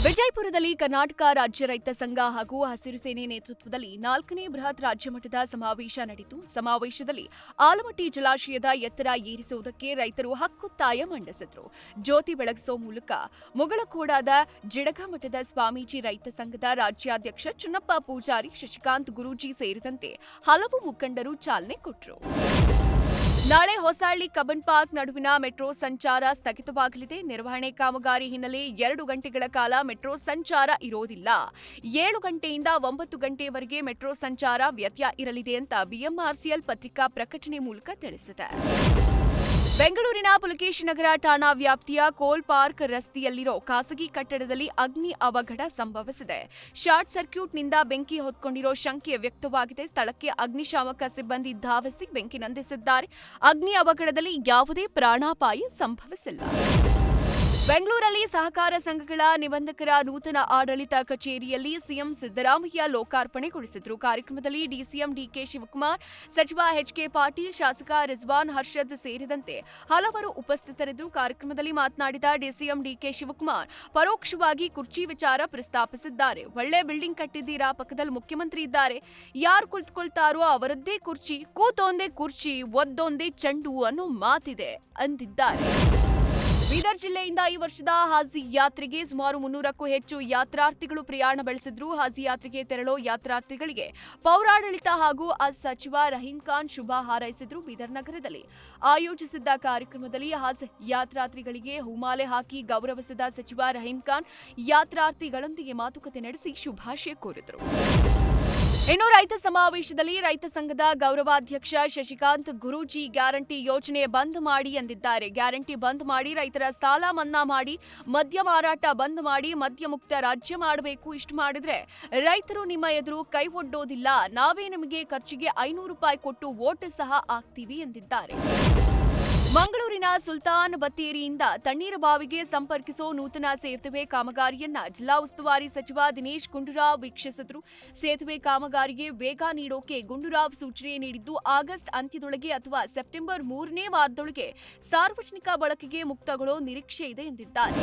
ವಿಜಯಪುರದಲ್ಲಿ ಕರ್ನಾಟಕ ರಾಜ್ಯ ರೈತ ಸಂಘ ಹಾಗೂ ಹಸಿರು ಸೇನೆ ನೇತೃತ್ವದಲ್ಲಿ 4ನೇ ಬೃಹತ್ ರಾಜ್ಯ ಮಟ್ಟದ ಸಮಾವೇಶ ನಡೆಯಿತು. ಸಮಾವೇಶದಲ್ಲಿ ಆಲಮಟ್ಟಿ ಜಲಾಶಯದ ಎತ್ತರ ಏರಿಸುವುದಕ್ಕೆ ರೈತರು ಹಕ್ಕೊತ್ತಾಯ ಮಂಡಿಸಿದರು. ಜ್ಯೋತಿ ಬೆಳಗಿಸುವ ಮೂಲಕ ಮುಗಳಖೋಡಾದ ಜಿಡಗಮಠದ ಸ್ವಾಮೀಜಿ ರೈತ ಸಂಘದ ರಾಜ್ಯಾಧ್ಯಕ್ಷ ಚುನ್ನಪ್ಪ ಪೂಜಾರಿ, ಶಶಿಕಾಂತ್ ಗುರೂಜಿ ಸೇರಿದಂತೆ ಹಲವು ಮುಖಂಡರು ಚಾಲನೆ ಕೊಟ್ಟರು. ನಾಳೆ ಹೊಸಹಳ್ಳಿ ಕಬ್ಬನ್ ಪಾರ್ಕ್ ನಡುವಿನ ಮೆಟ್ರೋ ಸಂಚಾರ ಸ್ಥಗಿತವಾಗಲಿದೆ. ನಿರ್ವಹಣೆ ಕಾಮಗಾರಿ ಹಿನ್ನೆಲೆ 2 ಗಂಟೆಗಳ ಕಾಲ ಮೆಟ್ರೋ ಸಂಚಾರ ಇರೋದಿಲ್ಲ. 7 ಗಂಟೆಯಿಂದ 9 ಗಂಟೆಯವರೆಗೆ ಮೆಟ್ರೋ ಸಂಚಾರ ವ್ಯತ್ಯಯ ಇರಲಿದೆ ಅಂತ ಬಿಎಂಆರ್ಸಿಎಲ್ ಪತ್ರಿಕಾ ಪ್ರಕಟಣೆ ಮೂಲಕ ತಿಳಿಸಿದೆ. ಬೆಂಗಳೂರಿನ ಪುಲಕೇಶಿನಗರ ಠಾಣಾ ವ್ಯಾಪ್ತಿಯ ಕೋಲ್ ಪಾರ್ಕ್ ರಸ್ತೆಯಲ್ಲಿರೋ ಖಾಸಗಿ ಕಟ್ಟಡದಲ್ಲಿ ಅಗ್ನಿ ಅವಘಡ ಸಂಭವಿಸಿದೆ. ಶಾರ್ಟ್ ಸರ್ಕ್ಯೂಟ್ನಿಂದ ಬೆಂಕಿ ಹೊತ್ಕೊಂಡಿರೋ ಶಂಕೆ ವ್ಯಕ್ತವಾಗಿದೆ. ಸ್ಥಳಕ್ಕೆ ಅಗ್ನಿಶಾಮಕ ಸಿಬ್ಬಂದಿ ಧಾವಿಸಿ ಬೆಂಕಿ ನಂದಿಸಿದ್ದಾರೆ. ಅಗ್ನಿ ಅವಘಡದಲ್ಲಿ ಯಾವುದೇ ಪ್ರಾಣಾಪಾಯ ಸಂಭವಿಸಿಲ್ಲ. ಬೆಂಗಳೂರಲ್ಲಿ ಸಹಕಾರ ಸಂಘಗಳ ನಿಬಂಧಕರ ನೂತನ ಆಡಳಿತ ಕಚೇರಿಯಲ್ಲಿ ಸಿಎಂ ಸಿದ್ದರಾಮಯ್ಯ ಲೋಕಾರ್ಪಣೆಗೊಳಿಸಿದರು. ಕಾರ್ಯಕ್ರಮದಲ್ಲಿ ಡಿಸಿಎಂ ಡಿಕೆ ಶಿವಕುಮಾರ್, ಸಚಿವ ಎಚ್ಕೆ ಪಾಟೀಲ್, ಶಾಸಕ ರಿಜ್ವಾನ್ ಹರ್ಷದ್ ಸೇರಿದಂತೆ ಹಲವರು ಉಪಸ್ಥಿತರಿದ್ದರು. ಕಾರ್ಯಕ್ರಮದಲ್ಲಿ ಮಾತನಾಡಿದ ಡಿಸಿಎಂ ಡಿಕೆ ಶಿವಕುಮಾರ್ ಪರೋಕ್ಷವಾಗಿ ಕುರ್ಚಿ ವಿಚಾರ ಪ್ರಸ್ತಾಪಿಸಿದ್ದಾರೆ. ಒಳ್ಳೆ ಬಿಲ್ಡಿಂಗ್ ಕಟ್ಟಿದ್ದೀರಾ, ಪಕ್ಕದಲ್ಲಿ ಮುಖ್ಯಮಂತ್ರಿ ಇದ್ದಾರೆ, ಯಾರು ಕುಳಿತುಕೊಳ್ತಾರೋ ಅವರದ್ದೇ ಕುರ್ಚಿ, ಕೂತೊಂದೇ ಕುರ್ಚಿ, ಒದ್ದೊಂದೇ ಚೆಂಡು ಅನ್ನೋ ಮಾತಿದೆ ಅಂದಿದ್ದಾರೆ. ಬೀದರ್ ಜಿಲ್ಲೆಯಿಂದ ಈ ವರ್ಷದ ಹಾಜಿ ಯಾತ್ರೆಗೆ ಸುಮಾರು 300ಕ್ಕೂ ಹೆಚ್ಚು ಯಾತ್ರಾರ್ಥಿಗಳು ಪ್ರಯಾಣ ಬೆಳೆಸಿದ್ರು. ಹಾಜಿ ಯಾತ್ರೆಗೆ ತೆರಳೋ ಯಾತ್ರಾರ್ಥಿಗಳಿಗೆ ಪೌರಾಡಳಿತ ಹಾಗೂ ಸಚಿವ ರಹೀಂ ಖಾನ್ ಶುಭ ಹಾರೈಸಿದ್ರು. ಬೀದರ್ ನಗರದಲ್ಲಿ ಆಯೋಜಿಸಿದ್ದ ಕಾರ್ಯಕ್ರಮದಲ್ಲಿ ಹಾಜ್ ಯಾತ್ರಾರ್ಥಿಗಳಿಗೆ ಹೂಮಾಲೆ ಹಾಕಿ ಗೌರವಿಸಿದ ಸಚಿವ ರಹೀಂ ಖಾನ್ ಯಾತ್ರಾರ್ಥಿಗಳೊಂದಿಗೆ ಮಾತುಕತೆ ನಡೆಸಿ ಶುಭಾಶಯ ಕೋರಿದರು. ಇನ್ನು ರೈತ ಸಮಾವೇಶದಲ್ಲಿ ರೈತ ಸಂಘದ ಗೌರವಾಧ್ಯಕ್ಷ ಶಶಿಕಾಂತ್ ಗುರೂಜಿ ಗ್ಯಾರಂಟಿ ಯೋಜನೆ ಬಂದ್ ಮಾಡಿ ಎಂದಿದ್ದಾರೆ. ಗ್ಯಾರಂಟಿ ಬಂದ್ ಮಾಡಿ, ರೈತರ ಸಾಲ ಮನ್ನಾ ಮಾಡಿ, ಮದ್ಯ ಮಾರಾಟ ಬಂದ್ ಮಾಡಿ, ಮದ್ಯ ಮುಕ್ತ ರಾಜ್ಯ ಮಾಡಬೇಕು. ಇಷ್ಟು ಮಾಡಿದ್ರೆ ರೈತರು ನಿಮ್ಮ ಎದುರು ಕೈ ಒಡ್ಡೋದಿಲ್ಲ. ನಾವೇ ನಿಮಗೆ ಖರ್ಚಿಗೆ 500 ರೂಪಾಯಿ ಕೊಟ್ಟು ವೋಟ್ ಸಹ ಹಾಕ್ತೀವಿ ಎಂದಿದ್ದಾರೆ. ಮಂಗಳೂರಿನ ಸುಲ್ತಾನ್ ಬತ್ತೇರಿಯಿಂದ ತಣ್ಣೀರಬಾವಿಗೆ ಸಂಪರ್ಕಿಸೋ ನೂತನ ಸೇತುವೆ ಕಾಮಗಾರಿಯನ್ನ ಜಿಲ್ಲಾ ಉಸ್ತುವಾರಿ ಸಚಿವ ದಿನೇಶ್ ಗುಂಡೂರಾವ್ ವೀಕ್ಷಿಸಿದರು. ಸೇತುವೆ ಕಾಮಗಾರಿಗೆ ವೇಗ ನೀಡೋಕೆ ಗುಂಡೂರಾವ್ ಸೂಚನೆ ನೀಡಿದ್ದು, ಆಗಸ್ಟ್ ಅಂತ್ಯದೊಳಗೆ ಅಥವಾ ಸೆಪ್ಟೆಂಬರ್ 3ನೇ ವಾರದೊಳಗೆ ಸಾರ್ವಜನಿಕ ಬಳಕೆಗೆ ಮುಕ್ತಗೊಳ್ಳೋ ನಿರೀಕ್ಷೆ ಇದೆ ಎಂದಿದ್ದಾರೆ.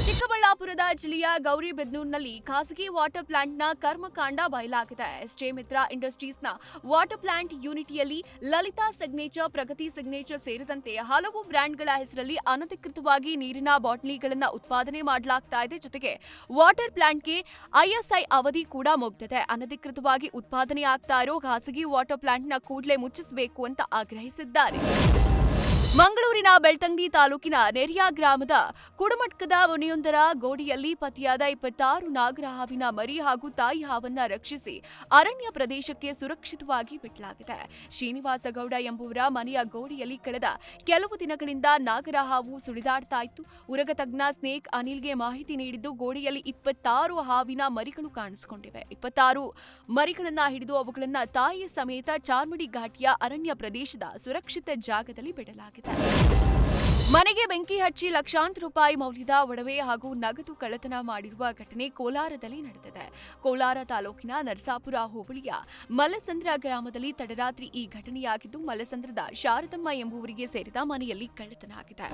ಚಿಕ್ಕಬಳ್ಳಾಪುರದ ಜಿಲ್ಲೆಯ ಗೌರಿಬಿದನೂರಿನಲ್ಲಿ ಖಾಸಗಿ ವಾಟರ್ ಪ್ಲಾಂಟ್ನ ಕರ್ಮಕಾಂಡ ಬಯಲಾಗಿದೆ. ಎಸ್ಜೆ ಮಿತ್ರ ಇಂಡಸ್ಟ್ರೀಸ್ನ ವಾಟರ್ ಪ್ಲಾಂಟ್ ಯೂನಿಟಿಯಲ್ಲಿ ಲಲಿತಾ ಸಿಗ್ನೇಚರ್, ಪ್ರಗತಿ ಸಿಗ್ನೇಚರ್ ಸೇರಿದಂತೆ ಹಲವು ಬ್ರ್ಯಾಂಡ್ಗಳ ಹೆಸರಲ್ಲಿ ಅನಧಿಕೃತವಾಗಿ ನೀರಿನ ಬಾಟಲಿಗಳನ್ನು ಉತ್ಪಾದನೆ ಮಾಡಲಾಗ್ತಾ ಇದೆ. ಜೊತೆಗೆ ವಾಟರ್ ಪ್ಲಾಂಟ್ಗೆ ಐಎಸ್ಐ ಅವಧಿ ಕೂಡ ಮುಗಿದಿದೆ. ಅನಧಿಕೃತವಾಗಿ ಉತ್ಪಾದನೆ ಆಗ್ತಾ ಇರೋ ಖಾಸಗಿ ವಾಟರ್ ಪ್ಲಾಂಟ್ನ ಕೂಡಲೇ ಮುಚ್ಚಿಸಬೇಕು ಅಂತ ಆಗ್ರಹಿಸಿದ್ದಾರೆ. ಮಂಗಳೂರಿನ ಬೆಳ್ತಂಗಡಿ ತಾಲೂಕಿನ ನೆರಿಯ ಗ್ರಾಮದ ಕುಡಮಟ್ಕದ ಮನೆಯೊಂದರ ಗೋಡಿಯಲ್ಲಿ ಪತಿಯಾದ 26 ನಾಗರ ಹಾವಿನ ಮರಿ ಹಾಗೂ ತಾಯಿ ಹಾವನ್ನ ರಕ್ಷಿಸಿ ಅರಣ್ಯ ಪ್ರದೇಶಕ್ಕೆ ಸುರಕ್ಷಿತವಾಗಿ ಬಿಡಲಾಗಿದೆ. ಶ್ರೀನಿವಾಸ ಗೌಡ ಎಂಬುವರ ಮನೆಯ ಗೋಡಿಯಲ್ಲಿ ಕಳೆದ ಕೆಲವು ದಿನಗಳಿಂದ ನಾಗರ ಹಾವು ಸುಳಿದಾಡ್ತಾ ಇತ್ತು. ಉರಗ ತಜ್ಞ ಸ್ನೇಕ್ ಅನಿಲ್ಗೆ ಮಾಹಿತಿ ನೀಡಿದ್ದು, ಗೋಡಿಯಲ್ಲಿ 26 ಹಾವಿನ ಮರಿಗಳು ಕಾಣಿಸಿಕೊಂಡಿವೆ. 26 ಮರಿಗಳನ್ನ ಹಿಡಿದು ಅವುಗಳನ್ನ ತಾಯಿ ಸಮೇತ ಚಾರ್ಮಡಿ ಘಾಟಿಯ ಅರಣ್ಯ ಪ್ರದೇಶದ ಸುರಕ್ಷಿತ ಜಾಗದಲ್ಲಿ ಬಿಡಲಾಗಿದೆ. ಮನೆಗೆ ಬೆಂಕಿ ಹಚ್ಚಿ ಲಕ್ಷಾಂತರ ರೂಪಾಯಿ ಮೌಲ್ಯದ ಒಡವೆ ಹಾಗೂ ನಗದು ಕಳ್ಳತನ ಮಾಡಿರುವ ಘಟನೆ ಕೋಲಾರದಲ್ಲಿ ನಡೆದಿದೆ. ಕೋಲಾರ ತಾಲೂಕಿನ ನರಸಾಪುರ ಹೋಬಳಿಯ ಮಲ್ಲಸಂದ್ರ ಗ್ರಾಮದಲ್ಲಿ ತಡರಾತ್ರಿ ಈ ಘಟನೆಯಾಗಿದ್ದು, ಮಲ್ಲಸಂದ್ರದ ಶಾರದಮ್ಮ ಎಂಬುವರಿಗೆ ಸೇರಿದ ಮನೆಯಲ್ಲಿ ಕಳ್ಳತನ ಆಗಿದೆ.